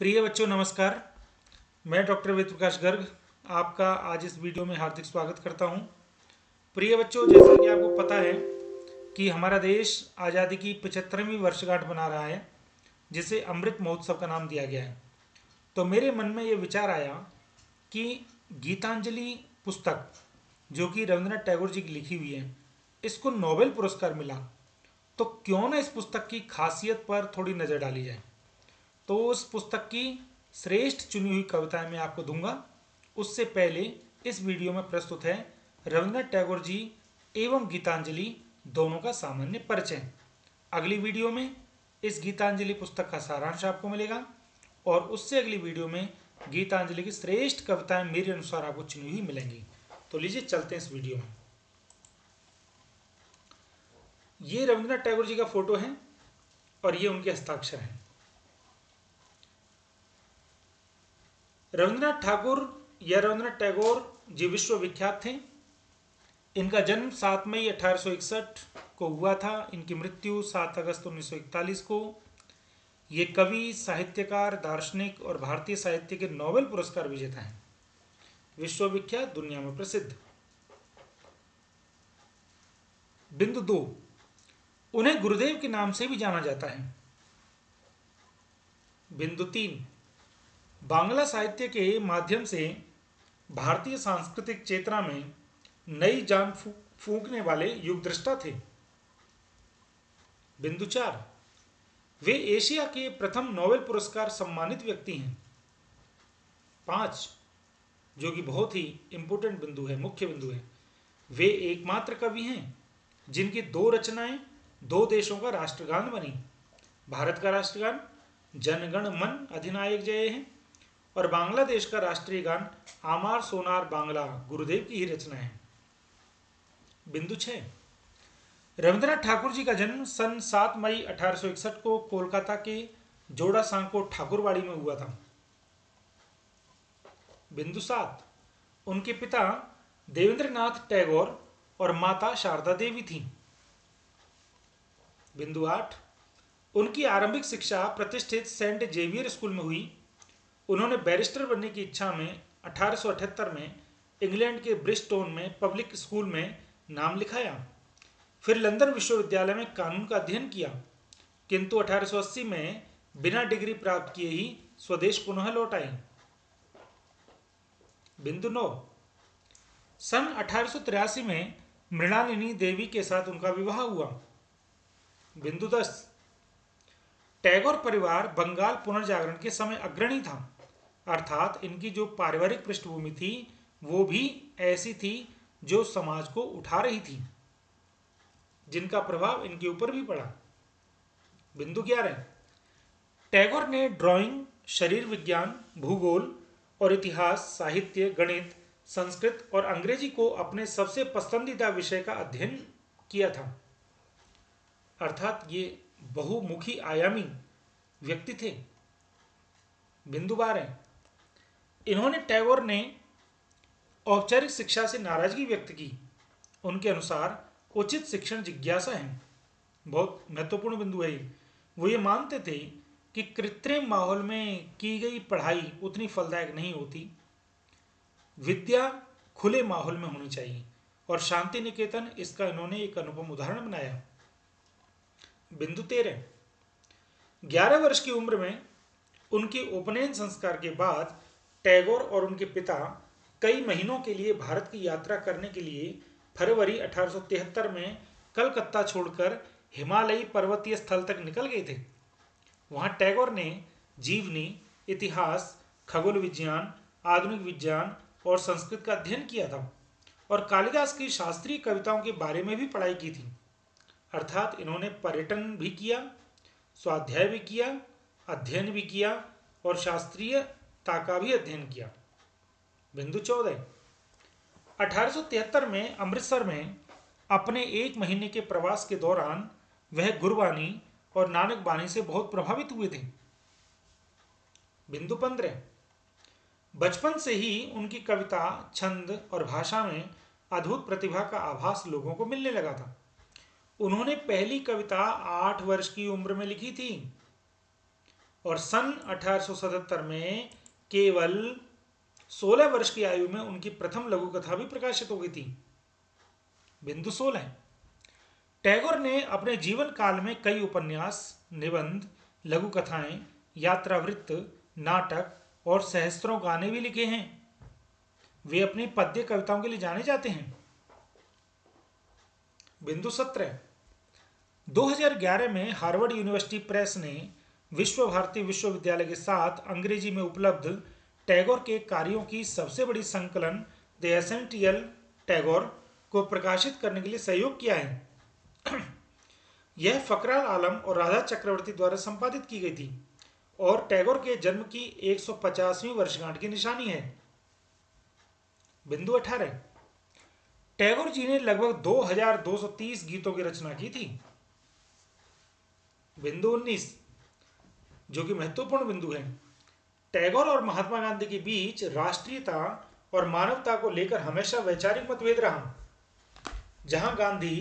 प्रिय बच्चों नमस्कार। मैं डॉक्टर वेद प्रकाश गर्ग आपका आज इस वीडियो में हार्दिक स्वागत करता हूं। प्रिय बच्चों, जैसा कि आपको पता है कि हमारा देश आज़ादी की 75वीं वर्षगांठ मना रहा है, जिसे अमृत महोत्सव का नाम दिया गया है। तो मेरे मन में ये विचार आया कि गीतांजलि पुस्तक, जो कि रविंद्रनाथ टैगोर जी की लिखी हुई है, इसको नोबेल पुरस्कार मिला, तो क्यों ना इस पुस्तक की खासियत पर थोड़ी नज़र डाली जाए। तो उस पुस्तक की श्रेष्ठ चुनी हुई कविताएं मैं आपको दूंगा। उससे पहले इस वीडियो में प्रस्तुत है रविंद्रनाथ टैगोर जी एवं गीतांजलि दोनों का सामान्य परिचय। अगली वीडियो में इस गीतांजलि पुस्तक का सारांश आपको मिलेगा और उससे अगली वीडियो में गीतांजलि की श्रेष्ठ कविताएं मेरे अनुसार आपको चुनी हुई मिलेंगी। तो लीजिए चलते हैं इस वीडियो में। ये रविंद्रनाथ टैगोर जी का फोटो है और ये उनके हस्ताक्षर हैं। रविंद्रनाथ ठाकुर या रविंद्रनाथ टैगोर जी विश्वविख्यात थे। इनका जन्म 7 मई 1861 को हुआ था। इनकी मृत्यु 7 अगस्त 1941 को। ये कवि, साहित्यकार, दार्शनिक और भारतीय साहित्य के नोबेल पुरस्कार विजेता हैं। विश्वविख्यात, दुनिया में प्रसिद्ध। बिंदु 2, उन्हें गुरुदेव के नाम से भी जाना जाता है। बिंदु 3, बांग्ला साहित्य के माध्यम से भारतीय सांस्कृतिक चेतना में नई जान फूंकने वाले युगदृष्टा थे। बिंदु 4, वे एशिया के प्रथम नोबेल पुरस्कार सम्मानित व्यक्ति हैं। 5, जो कि बहुत ही इंपोर्टेंट बिंदु है, मुख्य बिंदु है, वे एकमात्र कवि हैं जिनकी दो रचनाएं दो देशों का राष्ट्रगान बनी। भारत का राष्ट्रगान जनगण मन अधिनायक जय है और बांग्लादेश का राष्ट्रीय गान आमार सोनार बांग्ला गुरुदेव की ही रचना है। बिंदु 6, रविंद्रनाथ ठाकुर जी का जन्म सन 7 मई 1861 को कोलकाता के जोड़ा सांको ठाकुरवाड़ी में हुआ था। बिंदु 7, उनके पिता देवेंद्रनाथ टैगोर और माता शारदा देवी थी। बिंदु 8, उनकी आरंभिक शिक्षा प्रतिष्ठित सेंट जेवियर स्कूल में हुई। उन्होंने बैरिस्टर बनने की इच्छा में 1878 में इंग्लैंड के ब्रिस्टोन में पब्लिक स्कूल में नाम लिखाया। फिर लंदन विश्वविद्यालय में कानून का अध्ययन किया, किंतु 1880 में बिना डिग्री प्राप्त किए ही स्वदेश पुनः लौट आए। बिंदु 9, सन 1883 में मृणालिनी देवी के साथ उनका विवाह हुआ। बिंदु 10, टैगोर परिवार बंगाल पुनर्जागरण के समय अग्रणी था, अर्थात इनकी जो पारिवारिक पृष्ठभूमि थी वो भी ऐसी थी जो समाज को उठा रही थी, जिनका प्रभाव इनके ऊपर भी पड़ा। बिंदु 11, टैगोर ने ड्राइंग, शरीर विज्ञान, भूगोल और इतिहास, साहित्य, गणित, संस्कृत और अंग्रेजी को अपने सबसे पसंदीदा विषय का अध्ययन किया था, अर्थात ये बहुमुखी आयामी व्यक्ति थे। बिंदु 12, इन्होंने टैगोर ने औपचारिक शिक्षा से नाराजगी व्यक्त की। उनके अनुसार उचित शिक्षण जिज्ञासा है। बहुत महत्वपूर्ण बिंदु है ये। वो ये मानते थे कि कृत्रिम माहौल में की गई पढ़ाई उतनी फलदायक नहीं होती। विद्या खुले माहौल में होनी चाहिए और शांति निकेतन इसका इन्होंने एक अनुपम उदाहरण बनाया। बिंदु 13, 11 वर्ष की उम्र में उनके उपनयन संस्कार के बाद टैगोर और उनके पिता कई महीनों के लिए भारत की यात्रा करने के लिए फरवरी 1873 में कलकत्ता छोड़कर हिमालयी पर्वतीय स्थल तक निकल गए थे। वहां टैगोर ने जीवनी, इतिहास, खगोल विज्ञान, आधुनिक विज्ञान और संस्कृत का अध्ययन किया था और कालिदास की शास्त्रीय कविताओं के बारे में भी पढ़ाई की थी। अर्थात इन्होंने पर्यटन भी किया, स्वाध्याय भी किया, अध्ययन भी किया और शास्त्रीयता का भी अध्ययन किया। बिंदु 14, 1873 में अमृतसर में अपने एक महीने के प्रवास के दौरान वह गुरबानी और नानक बानी से बहुत प्रभावित हुए थे। बिंदु 15, बचपन से ही उनकी कविता, छंद और भाषा में अद्भुत प्रतिभा का आभास लोगों को मिलने लगा था। उन्होंने पहली कविता 8 वर्ष की उम्र में लिखी थी। और सन 1877 में केवल 16 वर्ष की आयु में उनकी प्रथम लघु कथा भी प्रकाशित हो गई थी, बिंदु 16। टैगोर ने अपने जीवन काल में कई उपन्यास, निबंध, लघु कथाएं, यात्रावृत्त, नाटक और सहस्त्रों गाने भी लिखे हैं। वे अपनी पद्य कविताओं के लिए जाने जाते हैं। बिंदु 17। 2011 में हार्वर्ड यूनिवर्सिटी प्रेस ने विश्व भारती विश्वविद्यालय के साथ अंग्रेजी में उपलब्ध टैगोर के कार्यों की सबसे बड़ी संकलन द एसेंशियल टैगोर को प्रकाशित करने के लिए सहयोग किया है। यह फकराल आलम और राधा चक्रवर्ती द्वारा संपादित की गई थी और टैगोर के जन्म की 150वीं वर्षगांठ की निशानी है। बिंदु 18। टैगोर जी ने लगभग 2230 गीतों की रचना की थी। बिंदु 19, जो कि महत्वपूर्ण बिंदु है। टैगोर और महात्मा गांधी के बीच राष्ट्रीयता और मानवता को लेकर हमेशा वैचारिक मतभेद रहा। जहां गांधी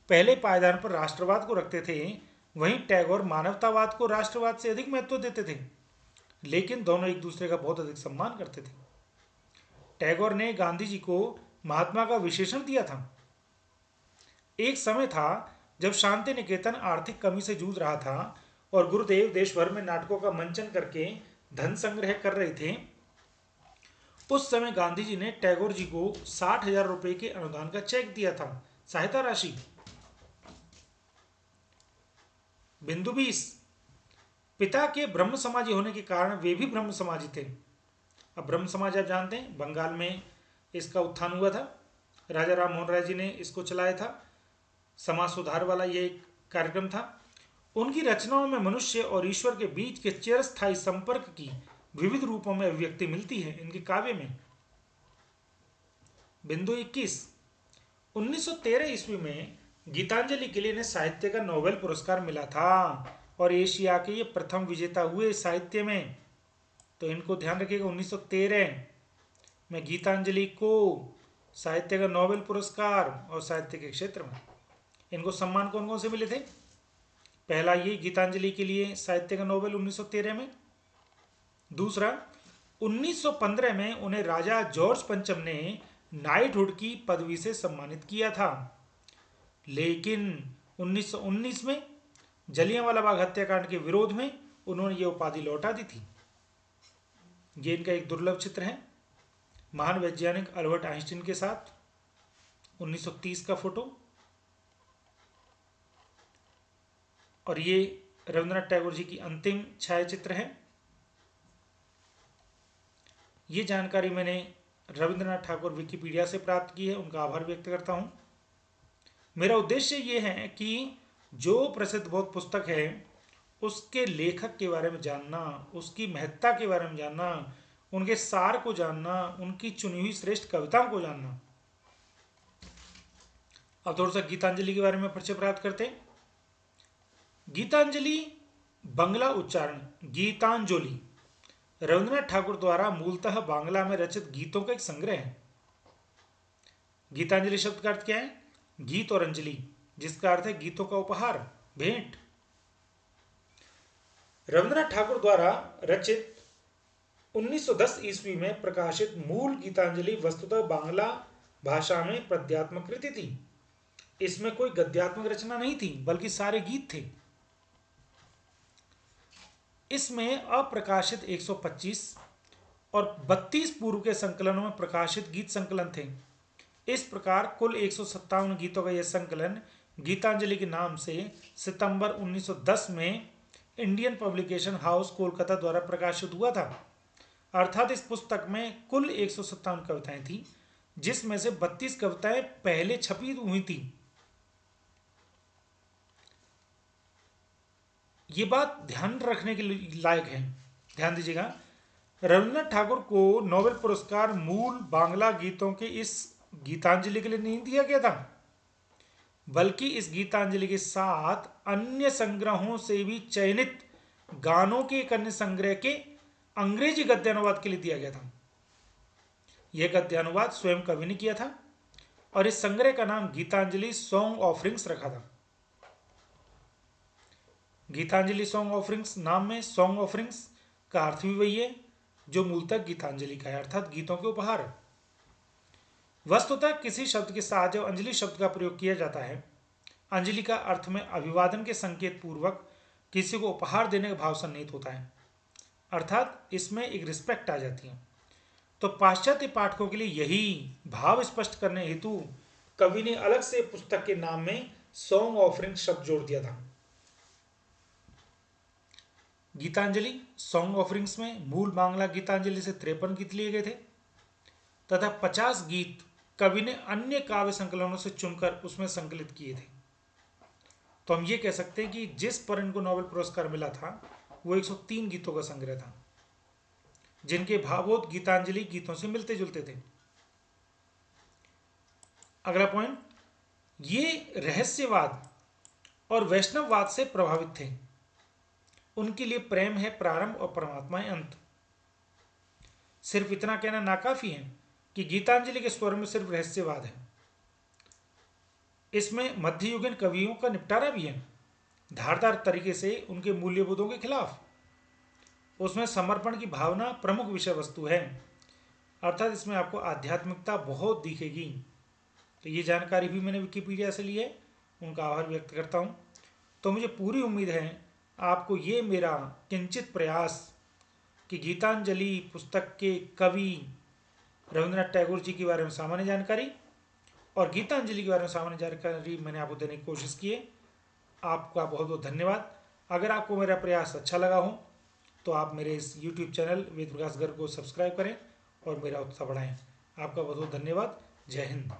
पहले पायदान पर राष्ट्रवाद को रखते थे, वहीं टैगोर मानवतावाद को राष्ट्रवाद से अधिक महत्व देते थे, लेकिन दोनों एक दूसरे का बहुत अधिक सम्मान करते थे। टैगोर ने गांधी जी को महात्मा का विशेषण दिया था। एक समय था जब शांति निकेतन आर्थिक कमी से जूझ रहा था और गुरुदेव देश भर में नाटकों का मंचन करके धन संग्रह कर रहे थे। उस समय गांधी जी ने टैगोर जी को 60,000 रुपए के अनुदान का चेक दिया था, सहायता राशि। बिंदु 20। पिता के ब्रह्म समाजी होने के कारण वे भी ब्रह्म समाजी थे। अब ब्रह्म समाज आप जानते हैं, बंगाल में इसका उत्थान हुआ था। राजा राम मोहन राय जी ने इसको चलाया था। समाज सुधार वाला ये एक कार्यक्रम था। उनकी रचनाओं में मनुष्य और ईश्वर के बीच के चिरस्थायी संपर्क की विविध रूपों में अभिव्यक्ति मिलती है इनके काव्य में। बिंदु 21। 1913 ईस्वी में गीतांजलि के लिए इन्हें साहित्य का नोबेल पुरस्कार मिला था और एशिया के ये प्रथम विजेता हुए साहित्य में। तो इनको ध्यान रखिएगा, 1913 में गीतांजलि को साहित्य का नोबेल पुरस्कार और साहित्य के क्षेत्र में इनको सम्मान कौन कौन से मिले थे। पहला ये गीतांजलि के लिए साहित्य का नोबेल 1913 में। दूसरा 1915 में उन्हें राजा जॉर्ज पंचम ने नाइटहुड की पदवी से सम्मानित किया था, लेकिन 1919 में जलियांवाला बाग हत्याकांड के विरोध में उन्होंने ये उपाधि लौटा दी थी। ये इनका एक दुर्लभ चित्र है, महान वैज्ञानिक अल्बर्ट आइंस्टीन के साथ 1930 का फोटो। और ये रविंद्रनाथ टैगोर जी की अंतिम छायाचित्र है। ये जानकारी मैंने रविंद्रनाथ ठाकुर विकिपीडिया से प्राप्त की है, उनका आभार व्यक्त करता हूँ। मेरा उद्देश्य ये है कि जो प्रसिद्ध बौद्ध पुस्तक है उसके लेखक के बारे में जानना, उसकी महत्ता के बारे में जानना, उनके सार को जानना, उनकी चुनी हुई श्रेष्ठ कविताओं को जानना। अब थोड़ा सा गीतांजलि के बारे में परिचय प्राप्त करते हैं। गीतांजलि बंगला उच्चारण गीतांजलि रविंद्रनाथ ठाकुर द्वारा मूलतः बांग्ला में रचित गीतों का एक संग्रह है। गीतांजलि शब्द का अर्थ क्या है? गीत और अंजलि, जिसका अर्थ है गीतों का उपहार, भेंट। रविंद्रनाथ ठाकुर द्वारा रचित 1910 ईस्वी में प्रकाशित मूल गीतांजलि वस्तुतः बांग्ला भाषा में पद्यात्मक कृति थी। इसमें कोई गद्यात्मक रचना नहीं थी, बल्कि सारे गीत थे। इसमें अप्रकाशित 125 और 32 पूर्व के संकलनों में प्रकाशित गीत संकलन थे। इस प्रकार कुल 157 गीतों का यह संकलन गीतांजलि के नाम से सितंबर 1910 में इंडियन पब्लिकेशन हाउस कोलकाता द्वारा प्रकाशित हुआ था। अर्थात इस पुस्तक में कुल 157 कविताएं थी, जिसमें से 32 कविताएं पहले छपी हुई थी। ये बात ध्यान रखने के लायक है, ध्यान दीजिएगा। रविंद्रनाथ ठाकुर को नोबेल पुरस्कार मूल बांग्ला गीतों के इस गीतांजलि के लिए नहीं दिया गया था, बल्कि इस गीतांजलि के साथ अन्य संग्रहों से भी चयनित गानों के एक अन्य संग्रह के अंग्रेजी गद्यानुवाद के लिए दिया गया था। यह गद्यानुवाद स्वयं कवि ने किया था और इस संग्रह का नाम गीतांजलि सॉन्ग ऑफरिंग्स रखा था। गीतांजलि सॉन्ग ऑफरिंग्स, नाम में सॉन्ग ऑफरिंग्स का अर्थ भी वही है जो मूलतः गीतांजलि का है, अर्थात गीतों के उपहार। वस्तुतः किसी शब्द के साथ जब अंजलि शब्द का प्रयोग किया जाता है, अंजलि का अर्थ में अभिवादन के संकेत पूर्वक किसी को उपहार देने का भाव सन्निहित होता है, अर्थात इसमें एक रिस्पेक्ट आ जाती है। तो पाश्चात्य पाठकों के लिए यही भाव स्पष्ट करने हेतु कवि ने अलग से पुस्तक के नाम में सॉन्ग ऑफरिंग शब्द जोड़ दिया था। गीतांजलि सॉन्ग ऑफरिंग्स में मूल बांग्ला गीतांजलि से 53 गीत लिए गए थे तथा 50 गीत कवि ने अन्य काव्य संकलनों से चुनकर उसमें संकलित किए थे। तो हम ये कह सकते हैं कि जिस पर इनको नोबेल पुरस्कार मिला था वो 103 गीतों का संग्रह था, जिनके भावोत गीतांजलि गीतों से मिलते जुलते थे। अगला पॉइंट, ये रहस्यवाद और वैष्णववाद से प्रभावित थे। उनके लिए प्रेम है प्रारंभ और परमात्मा है अंत। सिर्फ इतना कहना नाकाफी है कि गीतांजलि के स्वर में सिर्फ रहस्यवाद है, इसमें मध्ययुगीन कवियों का निपटारा भी है, धारदार तरीके से उनके मूल्यबोधों के खिलाफ। उसमें समर्पण की भावना प्रमुख विषय वस्तु है, अर्थात इसमें आपको आध्यात्मिकता बहुत दिखेगी। तो ये जानकारी भी मैंने विकिपीडिया से ली है, उनका आभार व्यक्त करता हूँ। तो मुझे पूरी उम्मीद है आपको ये मेरा किंचित प्रयास कि गीतांजलि पुस्तक के कवि रविंद्रनाथ टैगोर जी के बारे में सामान्य जानकारी और गीतांजलि के बारे में सामान्य जानकारी मैंने आपको देने की कोशिश की है। आपका बहुत बहुत धन्यवाद। अगर आपको मेरा प्रयास अच्छा लगा हो तो आप मेरे इस YouTube चैनल वेद प्रकाश गर्ग को सब्सक्राइब करें और मेरा उत्साह बढ़ाएं। आपका बहुत बहुत धन्यवाद। जय हिंद।